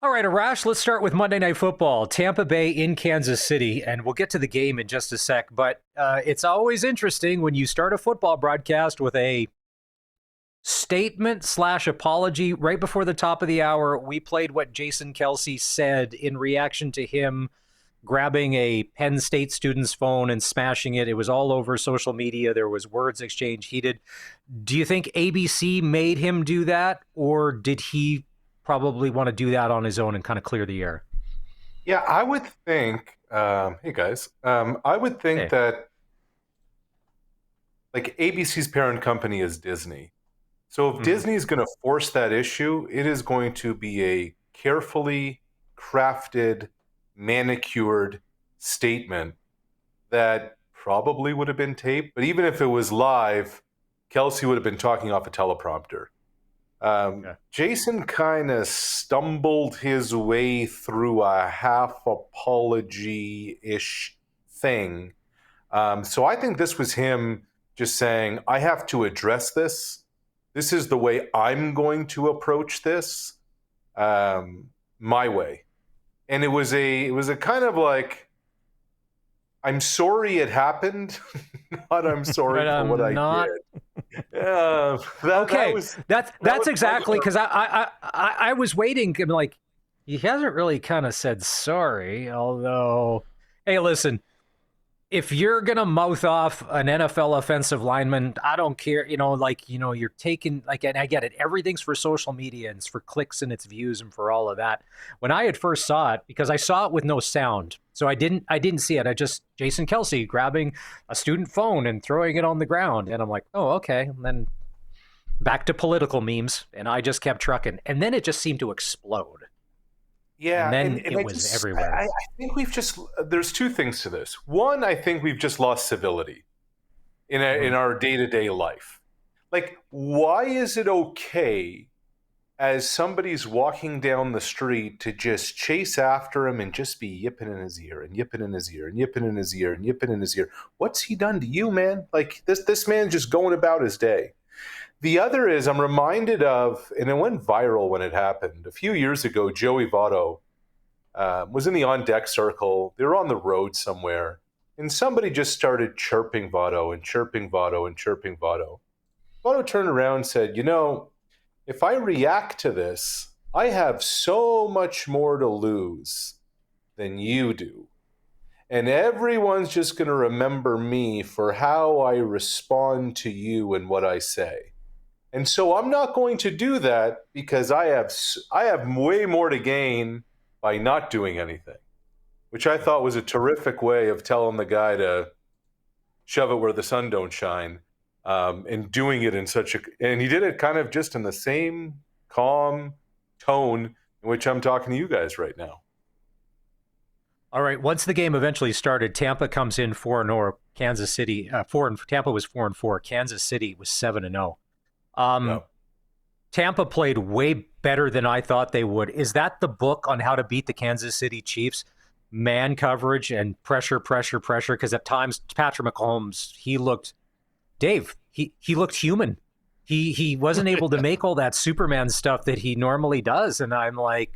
All right, Arash, let's start with Monday Night Football. Tampa Bay in Kansas City, and we'll get to the game in just a sec. But it's always interesting when you start a football broadcast with a statement/apology right before the top of the hour. We played what Jason Kelce said in reaction to him grabbing a Penn State student's phone and smashing it. It was all over social media. There was words exchange heated. Do you think ABC made him do that, or did he probably want to do that on his own and kind of clear the air? Yeah, I would think, hey guys, I would think that like ABC's parent company is Disney. So if Disney is going to force that issue, it is going to be a carefully crafted, manicured statement that probably would have been taped. But even if it was live, Kelce would have been talking off a teleprompter. Jason kind of stumbled his way through a half apology-ish thing. So I think this was him just saying, I have to address this. This is the way I'm going to approach this, my way. And it was a kind of like, I'm sorry it happened, not I'm sorry for what I did. Yeah, that's exactly, because I was waiting. I'm like, he hasn't really kind of said sorry. Although, hey, listen, if you're gonna mouth off an NFL offensive lineman, I don't care. You're taking, and I get it. Everything's for social media and it's for clicks and it's views and for all of that. When I had first saw it, because I saw it with no sound, so I didn't see it. I just Jason Kelce grabbing a student phone and throwing it on the ground, and I'm like, oh, okay. And then back to political memes, and I just kept trucking, and then it just seemed to explode. Yeah, and then it was everywhere. I think there's two things to this. One, I think we've just lost civility in our day-to-day life. Like, why is it okay as somebody's walking down the street to just chase after him and just be yipping in his ear and yipping in his ear and yipping in his ear and yipping in his ear? What's he done to you, man? Like, this man's just going about his day. The other is, I'm reminded of, and it went viral when it happened, a few years ago, Joey Votto was in the on-deck circle. They were on the road somewhere, and somebody just started chirping Votto and chirping Votto and chirping Votto. Votto turned around and said, if I react to this, I have so much more to lose than you do. And everyone's just going to remember me for how I respond to you and what I say. And so I'm not going to do that because I have way more to gain by not doing anything, which I thought was a terrific way of telling the guy to shove it where the sun don't shine, and doing it and he did it kind of just in the same calm tone in which I'm talking to you guys right now. All right. Once the game eventually started, Tampa comes in 4-0. Kansas City Tampa was 4-4. Kansas City was 7-0. Tampa played way better than I thought they would. Is that the book on how to beat the Kansas City Chiefs? Man coverage and pressure. Because at times, Patrick Mahomes, he looked human. He wasn't able to make all that Superman stuff that he normally does. And I'm like,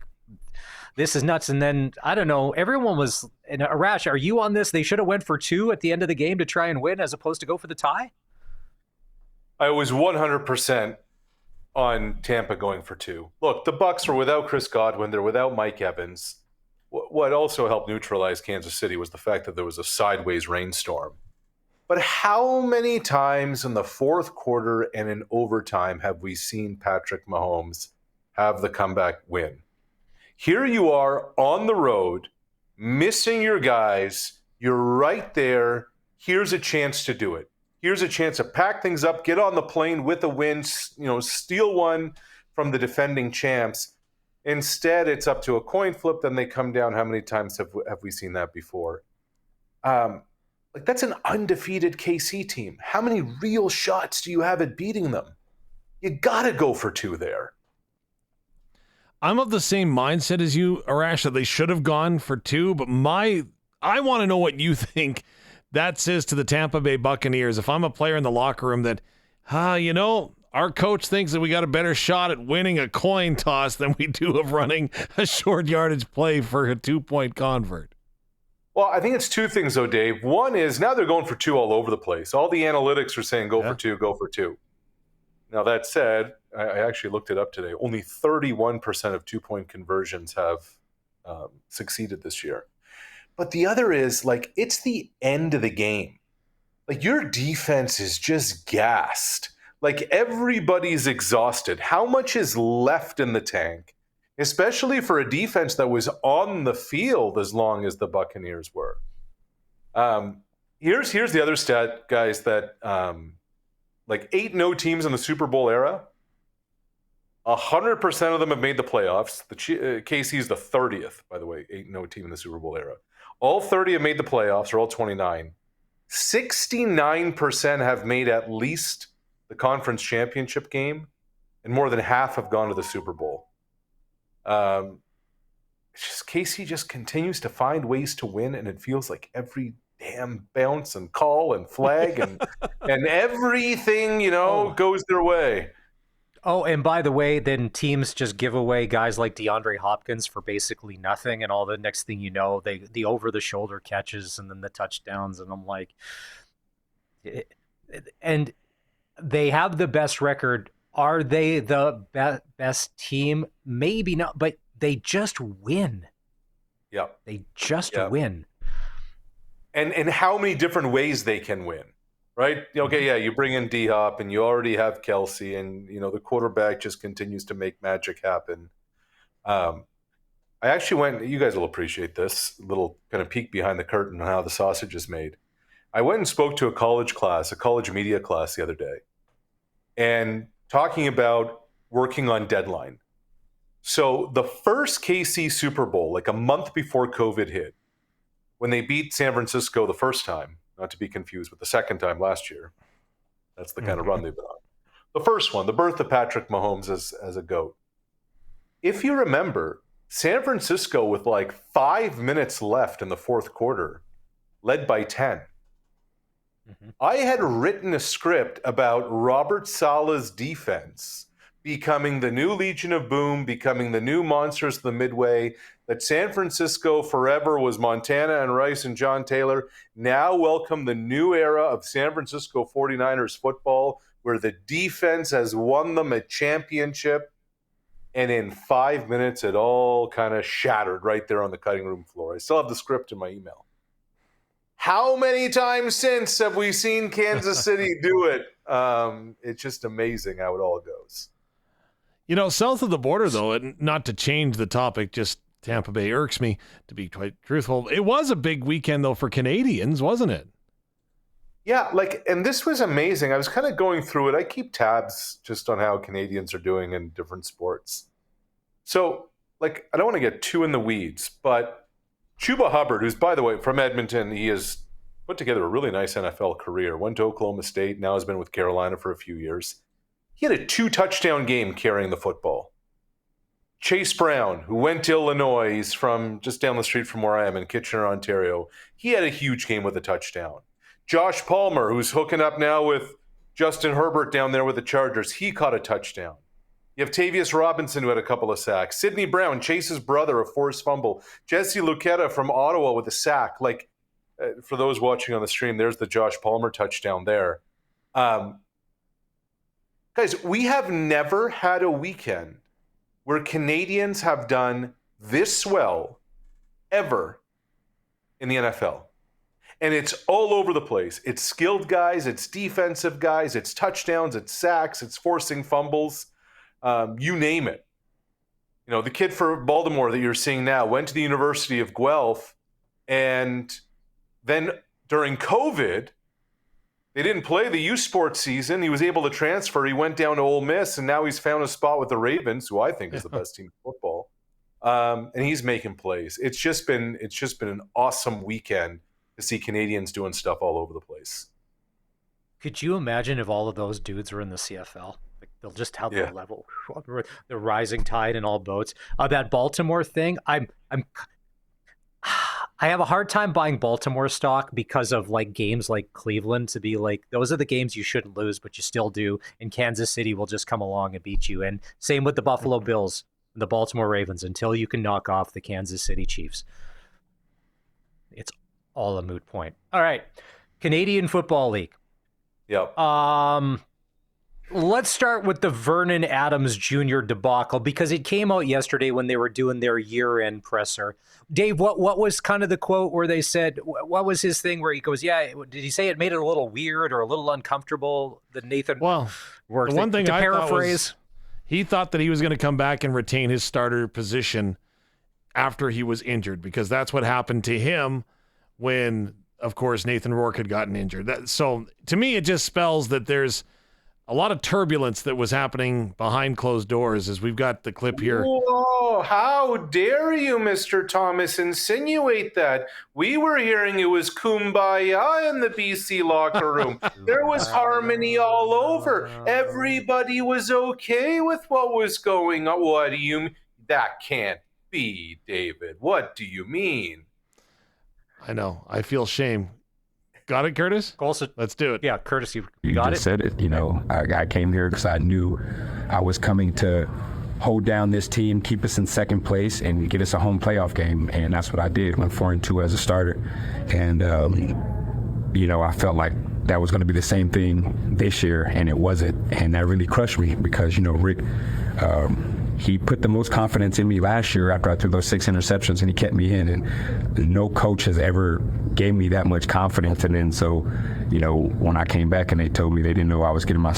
this is nuts. And then, I don't know, everyone was, and Arash, are you on this? They should have went for 2 at the end of the game to try and win as opposed to go for the tie? I was 100% on Tampa going for 2. Look, the Bucs were without Chris Godwin. They're without Mike Evans. What also helped neutralize Kansas City was the fact that there was a sideways rainstorm. But how many times in the fourth quarter and in overtime have we seen Patrick Mahomes have the comeback win? Here you are on the road, missing your guys. You're right there. Here's a chance to do it. Here's a chance to pack things up, get on the plane with a win, steal one from the defending champs. Instead, it's up to a coin flip, then they come down. How many times have we seen that before? That's an undefeated KC team. How many real shots do you have at beating them? You got to go for 2 there. I'm of the same mindset as you, Arash, that they should have gone for 2, but I want to know what you think that says to the Tampa Bay Buccaneers. If I'm a player in the locker room that, our coach thinks that we got a better shot at winning a coin toss than we do of running a short yardage play for a 2-point convert. Well, I think it's two things, though, Dave. One is now they're going for two all over the place. All the analytics are saying go for two, go for two. Now, that said, I actually looked it up today. Only 31% of 2-point conversions have succeeded this year. But the other is, like, it's the end of the game. Like, your defense is just gassed. Like, everybody's exhausted. How much is left in the tank? Especially for a defense that was on the field as long as the Buccaneers were. Here's the other stat, guys, that like 8-0 teams in the Super Bowl era, 100% of them have made the playoffs. KC is the 30th, by the way, 8-0 team in the Super Bowl era. All 30 have made the playoffs, or all 29. 69% have made at least the conference championship game, and more than half have gone to the Super Bowl. KC just continues to find ways to win, and it feels like every damn bounce and call and flag and and everything, goes their way. Oh, and by the way, then teams just give away guys like DeAndre Hopkins for basically nothing, and all the next thing you know, the over-the-shoulder catches and then the touchdowns, and I'm like, and they have the best record. Are they the best team? Maybe not, but they just win. Yeah. They just win. And how many different ways they can win, right? Okay, yeah, you bring in D-Hop and you already have Kelsey, and, the quarterback just continues to make magic happen. I actually went, you guys will appreciate this, little kind of peek behind the curtain on how the sausage is made. I went and spoke to a college media class the other day, and talking about working on deadline. So the first KC Super Bowl, like a month before COVID hit, when they beat San Francisco the first time, not to be confused with the second time last year. That's the kind of run they've been on. The first one, the birth of Patrick Mahomes as a GOAT. If you remember, San Francisco with like 5 minutes left in the fourth quarter, led by 10. I had written a script about Robert Saleh's defense becoming the new Legion of Boom, becoming the new Monsters of the Midway, that San Francisco forever was Montana and Rice and John Taylor. Now welcome the new era of San Francisco 49ers football, where the defense has won them a championship. And in 5 minutes, it all kind of shattered right there on the cutting room floor. I still have the script in my email. How many times since have we seen Kansas City do it? It's just amazing how it all goes. South of the border, though, and not to change the topic, just Tampa Bay irks me, to be quite truthful. It was a big weekend, though, for Canadians, wasn't it? Yeah, and this was amazing. I was kind of going through it. I keep tabs just on how Canadians are doing in different sports. So, I don't want to get too in the weeds, but Chuba Hubbard, who's, by the way, from Edmonton, he has put together a really nice NFL career. Went to Oklahoma State, now has been with Carolina for a few years. He had a 2-touchdown game carrying the football. Chase Brown, who went to Illinois, he's from just down the street from where I am in Kitchener, Ontario. He had a huge game with a touchdown. Josh Palmer, who's hooking up now with Justin Herbert down there with the Chargers, he caught a touchdown. You have Tavius Robinson, who had a couple of sacks. Sidney Brown, Chase's brother, a forced fumble. Jesse Luketa from Ottawa with a sack. For those watching on the stream, there's the Josh Palmer touchdown there. Guys, we have never had a weekend where Canadians have done this well ever in the NFL. And it's all over the place. It's skilled guys, it's defensive guys, it's touchdowns, it's sacks, it's forcing fumbles. You name it. The kid for Baltimore that you're seeing now went to the University of Guelph, and then during COVID, they didn't play the youth sports season. He was able to transfer. He went down to Ole Miss, and now he's found a spot with the Ravens, who I think is the best team in football. And he's making plays. It's just been an awesome weekend to see Canadians doing stuff all over the place. Could you imagine if all of those dudes were in the CFL? They'll just have the level, the rising tide in all boats. That Baltimore thing, I have a hard time buying Baltimore stock because of like games like Cleveland to be like, those are the games you shouldn't lose, but you still do. And Kansas City will just come along and beat you. And same with the Buffalo Bills, the Baltimore Ravens, until you can knock off the Kansas City Chiefs. It's all a moot point. All right. Canadian Football League. Yep. Let's start with the Vernon Adams Jr. debacle because it came out yesterday when they were doing their year-end presser. Dave, what was kind of the quote where they said, what was his thing where he goes, yeah, did he say it made it a little weird or a little uncomfortable that Nathan works? The one thing to I paraphrase, thought was he thought that he was going to come back and retain his starter position after he was injured because that's what happened to him when, of course, Nathan Rourke had gotten injured. So to me, it just spells that there's a lot of turbulence that was happening behind closed doors, as we've got the clip here. Whoa, how dare you, Mr. Thomas, insinuate that? We were hearing it was kumbaya in the BC locker room. There was harmony all over. Everybody was okay with what was going on. What do you mean? That can't be, David. What do you mean? I know. I feel shame. Got it, Curtis? Colson. Let's do it. Yeah, Curtis, you got just said it. You know, I came here because I knew I was coming to hold down this team, keep us in second place, and get us a home playoff game. And that's what I did. Went 4-2 as a starter. And, you know, I felt like that was going to be the same thing this year, and it wasn't. And that really crushed me because, you know, Rick, he put the most confidence in me last year after I threw those 6 interceptions, and he kept me in. And no coach has ever gave me that much confidence. And then so, you know, when I came back and they told me they didn't know I was getting my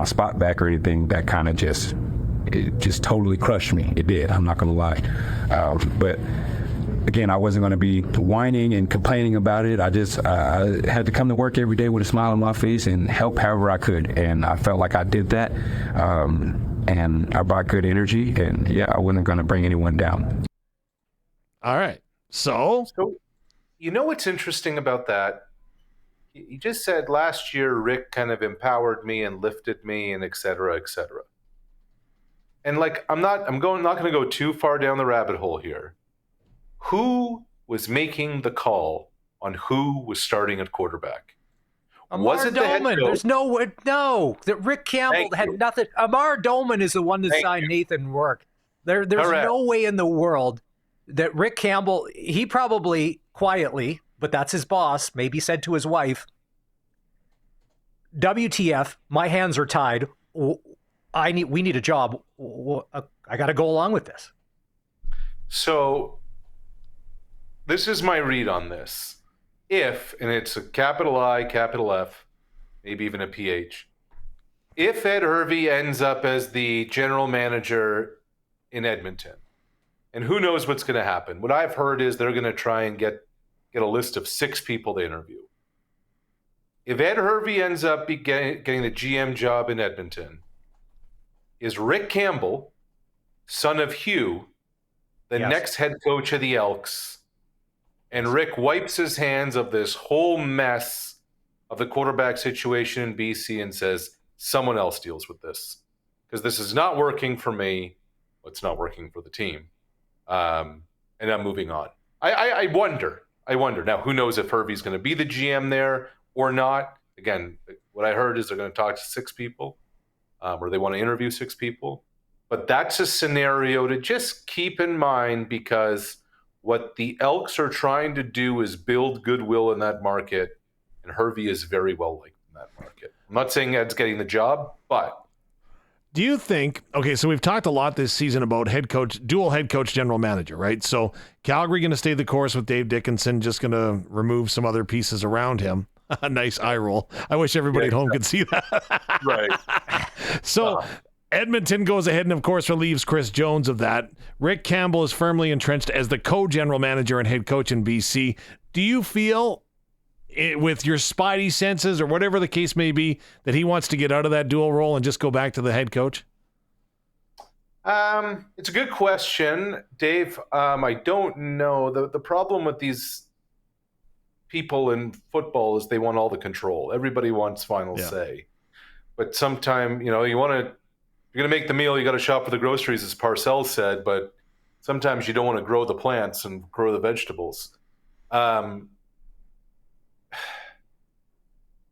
spot back or anything, that kind of just totally crushed me. It did. I'm not going to lie. But again, I wasn't going to be whining and complaining about it. I had to come to work every day with a smile on my face and help however I could. And I felt like I did that. And I brought good energy, and yeah, I wasn't going to bring anyone down. All right. So, you know what's interesting about that? You just said last year Rick kind of empowered me and lifted me and et cetera, et cetera. And like, I'm not going to go too far down the rabbit hole here. Who was making the call on who was starting at quarterback? Amar Doman. There's no. That Rick Campbell had nothing. Amar Doman is the one that signed Nathan Rourke. There's no way in the world that Rick Campbell, he probably quietly, but that's his boss, maybe said to his wife, WTF, my hands are tied. We need a job. I got to go along with this. So this is my read on this. If, and it's a capital I, capital F, maybe even a PH, if Ed Hervey ends up as the general manager in Edmonton, and who knows what's going to happen. What I've heard is they're going to try and get a list of 6 people to interview. If Ed Hervey ends up getting the GM job in Edmonton, is Rick Campbell, son of Hugh, the next head coach of the Elks? And Rick wipes his hands of this whole mess of the quarterback situation in BC and says, someone else deals with this. Because this is not working for me. It's not working for the team. And I'm moving on. I wonder. Now, who knows if Hervey's going to be the GM there or not? Again, what I heard is they're going to talk to 6 people, or they want to interview 6 people. But that's a scenario to just keep in mind because what the Elks are trying to do is build goodwill in that market, and Hervey is very well liked in that market. I'm not saying Ed's getting the job, but do you think, okay, so we've talked a lot this season about dual head coach, general manager, right? So Calgary going to stay the course with Dave Dickinson, just going to remove some other pieces around him. A nice eye roll. I wish everybody at home could see that. Right. So Edmonton goes ahead and, of course, relieves Chris Jones of that. Rick Campbell is firmly entrenched as the co-general manager and head coach in BC. Do you feel, with your spidey senses or whatever the case may be, that he wants to get out of that dual role and just go back to the head coach? It's a good question, Dave. I don't know. The problem with these people in football is they want all the control. Everybody wants final say. But sometimes, you want to, you're going to make the meal, you got to shop for the groceries, as Parcells said, but sometimes you don't want to grow the plants and grow the vegetables. Um,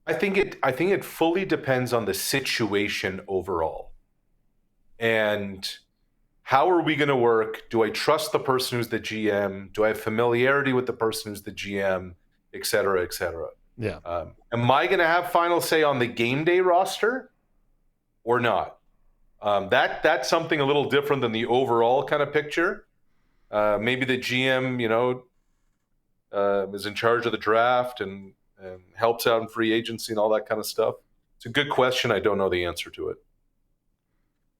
I think it fully depends on the situation overall. And how are we going to work? Do I trust the person who's the GM? Do I have familiarity with the person who's the GM, et cetera, et cetera? Yeah. Am I going to have final say on the game day roster or not? That's something a little different than the overall kind of picture. Maybe the GM, is in charge of the draft and helps out in free agency and all that kind of stuff. It's a good question. I don't know the answer to it.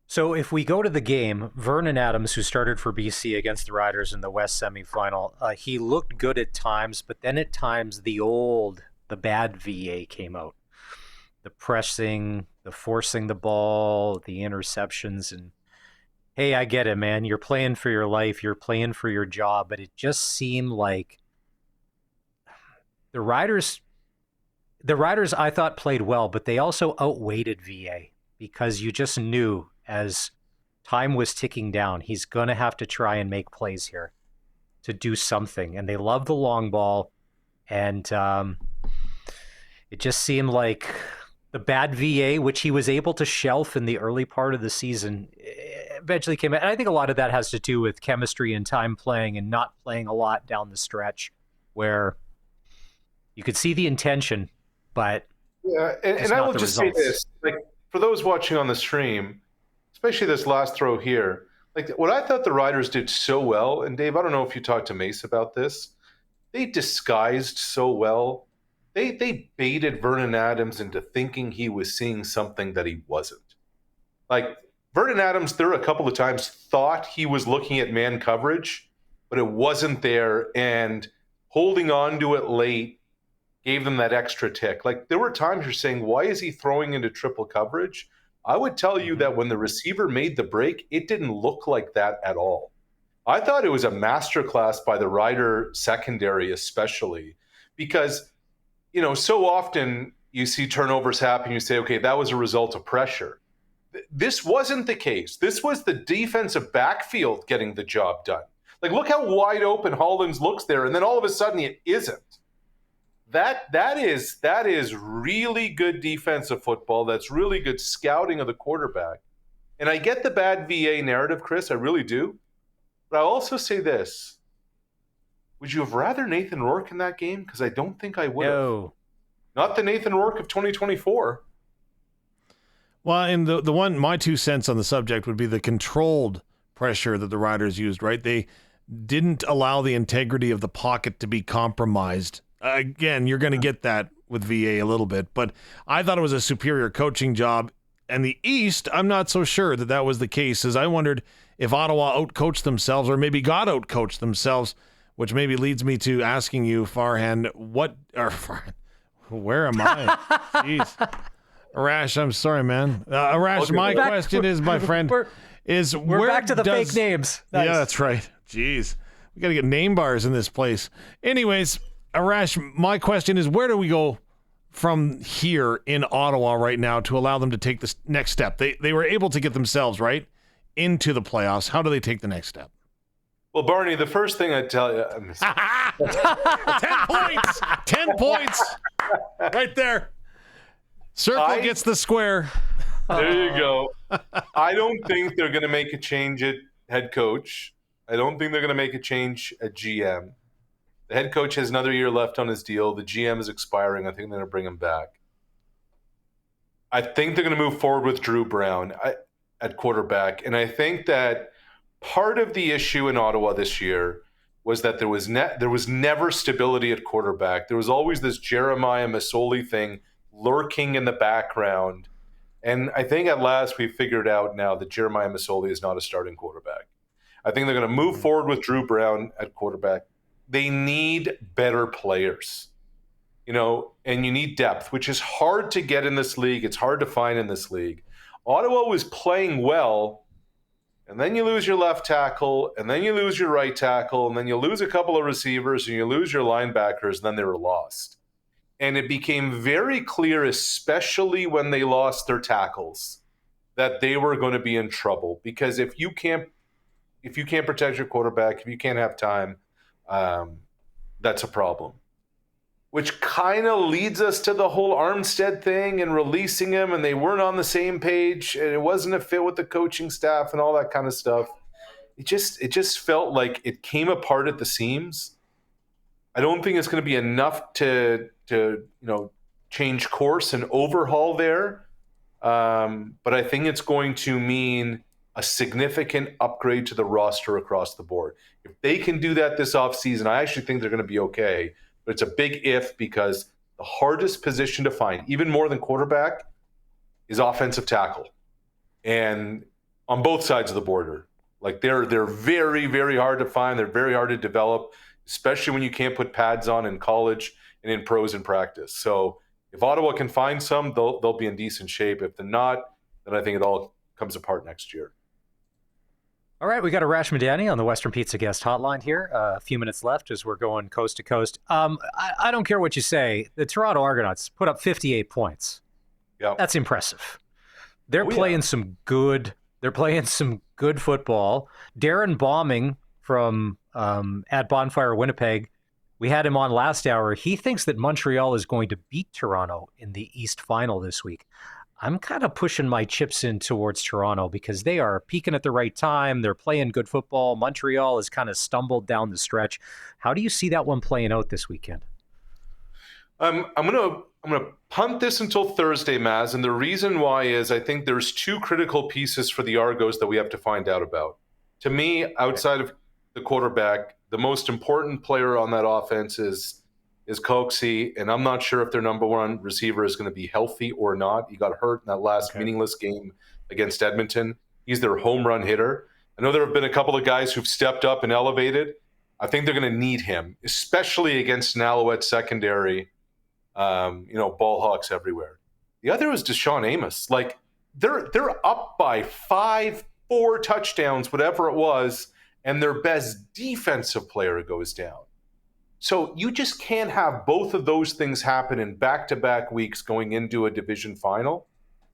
So if we go to the game, Vernon Adams, who started for BC against the Riders in the West semifinal, he looked good at times, but then at times the bad VA came out. The pressing, the forcing the ball, the interceptions, and hey, I get it, man. You're playing for your life, you're playing for your job, but it just seemed like the Riders I thought played well, but they also outweighted VA because you just knew as time was ticking down, he's going to have to try and make plays here to do something. And they love the long ball. And it just seemed like the bad VA, which he was able to shelf in the early part of the season, eventually came out. And I think a lot of that has to do with chemistry and time playing and not playing a lot down the stretch where you could see the intention, but yeah, and I will just say this, like for those watching on the stream, especially this last throw here, like what I thought the Riders did so well, and Dave, I don't know if you talked to Mace about this, they disguised so well. They baited Vernon Adams into thinking he was seeing something that he wasn't. Like Vernon Adams, there a couple of times thought he was looking at man coverage, but it wasn't there, and holding on to it late gave them that extra tick. Like there were times you're saying, why is he throwing into triple coverage? I would tell you that when the receiver made the break, it didn't look like that at all. I thought it was a masterclass by the Rider secondary, especially because, so often you see turnovers happen. You say, okay, that was a result of pressure. This wasn't the case. This was the defensive backfield getting the job done. Like, look how wide open Hollins looks there. And then all of a sudden it isn't. That is really good defensive football. That's really good scouting of the quarterback. And I get the bad VA narrative, Chris. I really do. But I'll also say this. Would you have rather Nathan Rourke in that game? Because I don't think I would have. no. Not the Nathan Rourke of 2024. Well, and the one, my 2 cents on the subject would be the controlled pressure that the Riders used, right? They didn't allow the integrity of the pocket to be compromised. Again, you're going to get that with VA a little bit, but I thought it was a superior coaching job. And the East, I'm not so sure that was the case, as I wondered if Ottawa outcoached themselves or maybe got outcoached themselves, which maybe leads me to asking you, Farhan, where am I? Jeez. Arash, I'm sorry, man. Arash, my question is, my friend, we're where back to the fake names. Nice. Yeah, that's right. Jeez. We got to get name bars in this place. Anyways, Arash, my question is, where do we go from here in Ottawa right now to allow them to take this next step? They were able to get themselves, right, into the playoffs. How do they take the next step? Well, Barney, the first thing I'd tell you... 10 points! 10 points! Right there. Circle gets the square. There you go. I don't think they're going to make a change at head coach. I don't think they're going to make a change at GM. The head coach has another year left on his deal. The GM is expiring. I think they're going to bring him back. I think they're going to move forward with Drew Brown at quarterback. And I think that part of the issue in Ottawa this year was that there was never stability at quarterback. There was always this Jeremiah Masoli thing lurking in the background. And I think at last we figured out now that Jeremiah Masoli is not a starting quarterback. I think they're going to move forward with Drew Brown at quarterback. They need better players, and you need depth, which is hard to get in this league. It's hard to find in this league. Ottawa was playing well, and then you lose your left tackle, and then you lose your right tackle, and then you lose a couple of receivers, and you lose your linebackers, and then they were lost. And it became very clear, especially when they lost their tackles, that they were going to be in trouble. Because if you can't protect your quarterback, if you can't have time, that's a problem. Which kind of leads us to the whole Armstead thing and releasing him, and they weren't on the same page, and it wasn't a fit with the coaching staff and all that kind of stuff. It just felt like it came apart at the seams. I don't think it's going to be enough to change course and overhaul there, but I think it's going to mean a significant upgrade to the roster across the board. If they can do that this offseason, I actually think they're going to be okay. But it's a big if, because the hardest position to find, even more than quarterback, is offensive tackle. And on both sides of the border. Like they're very, very hard to find. They're very hard to develop, especially when you can't put pads on in college and in pros in practice. So if Ottawa can find some, they'll be in decent shape. If they're not, then I think it all comes apart next year. All right, we got Arash Madani on the Western Pizza Guest Hotline here. A few minutes left as we're going coast to coast. I don't care what you say. The Toronto Argonauts put up 58 points. Yeah, that's impressive. They're playing some good. They're playing some good football. Darren Bombing from at Bonfire Winnipeg. We had him on last hour. He thinks that Montreal is going to beat Toronto in the East Final this week. I'm kind of pushing my chips in towards Toronto because they are peaking at the right time. They're playing good football. Montreal has kind of stumbled down the stretch. How do you see that one playing out this weekend? I'm gonna punt this until Thursday, Maz, and the reason why is I think there's two critical pieces for the Argos that we have to find out about. To me, outside of the quarterback, the most important player on that offense is Coxie, and I'm not sure if their number one receiver is going to be healthy or not. He got hurt in that last meaningless game against Edmonton. He's their home run hitter. I know there have been a couple of guys who've stepped up and elevated. I think they're going to need him, especially against an Alouette secondary. Ball hawks everywhere. The other is Deshaun Amos. Like they're up by 4 touchdowns, whatever it was, and their best defensive player goes down. So you just can't have both of those things happen in back-to-back weeks going into a division final.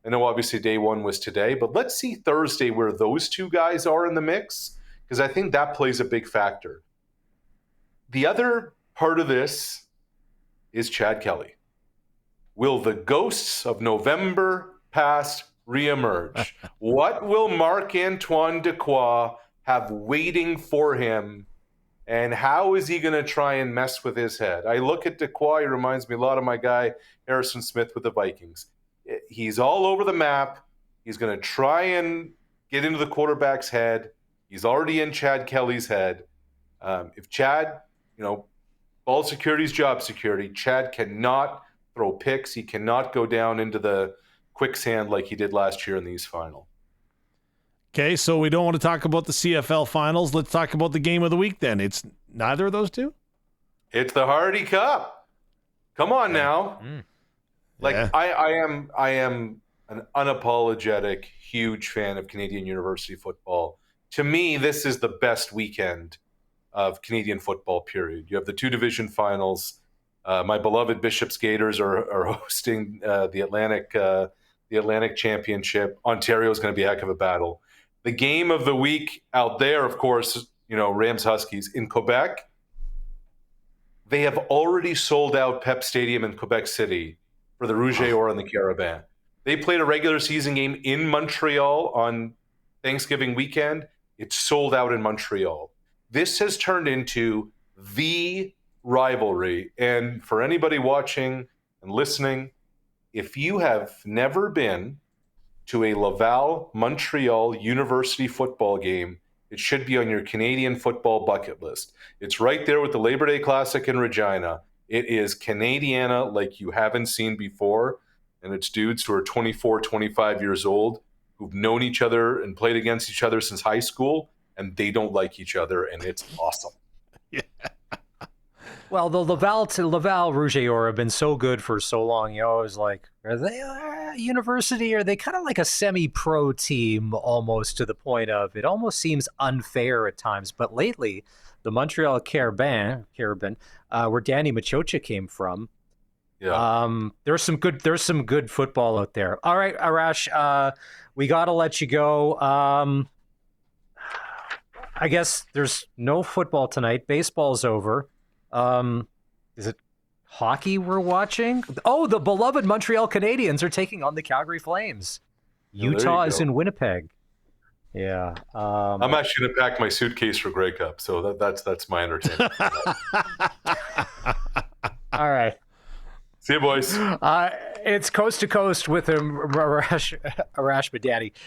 I know obviously day one was today, but let's see Thursday where those two guys are in the mix, because I think that plays a big factor. The other part of this is Chad Kelly. Will the ghosts of November past reemerge? What will Marc-Antoine Dequoy have waiting for him? And how is he going to try and mess with his head? I look at Dequoy, he reminds me a lot of my guy, Harrison Smith with the Vikings. He's all over the map. He's going to try and get into the quarterback's head. He's already in Chad Kelly's head. If Chad, ball security is job security. Chad cannot throw picks. He cannot go down into the quicksand like he did last year in the East Final. Okay, so we don't want to talk about the CFL finals. Let's talk about the game of the week then. It's neither of those two? It's the Hardy Cup. Come on now. I am an unapologetic, huge fan of Canadian University football. To me, this is the best weekend of Canadian football, period. You have the 2 division finals. My beloved Bishop's Gators are hosting the Atlantic Championship. Ontario is going to be a heck of a battle. The game of the week out there, of course, Rams Huskies. In Quebec, they have already sold out Pep Stadium in Quebec City for the Rouge et Or and the Carabin. They played a regular season game in Montreal on Thanksgiving weekend. It's sold out in Montreal. This has turned into the rivalry. And for anybody watching and listening, if you have never been to a Laval-Montreal University football game, it should be on your Canadian football bucket list. It's right there with the Labor Day Classic in Regina. It is Canadiana like you haven't seen before, and it's dudes who are 24, 25 years old who've known each other and played against each other since high school, and they don't like each other, and it's awesome. Yeah. Well, the Laval Rouge et Or have been so good for so long. You always like, are they a university? Are they kind of like a semi-pro team almost, to the point of it almost seems unfair at times. But lately, the Montreal Carabin, where Danny Machocha came from, there's some good football out there. All right, Arash, we got to let you go. I guess there's no football tonight. Baseball's over. Is it hockey we're watching? Oh, the beloved Montreal Canadiens are taking on the Calgary Flames. there you Utah is go. in Winnipeg. Yeah. I'm actually going to pack my suitcase for Grey Cup, so that's my entertainment. All right. See you, boys. It's Coast to Coast with Arash Madani.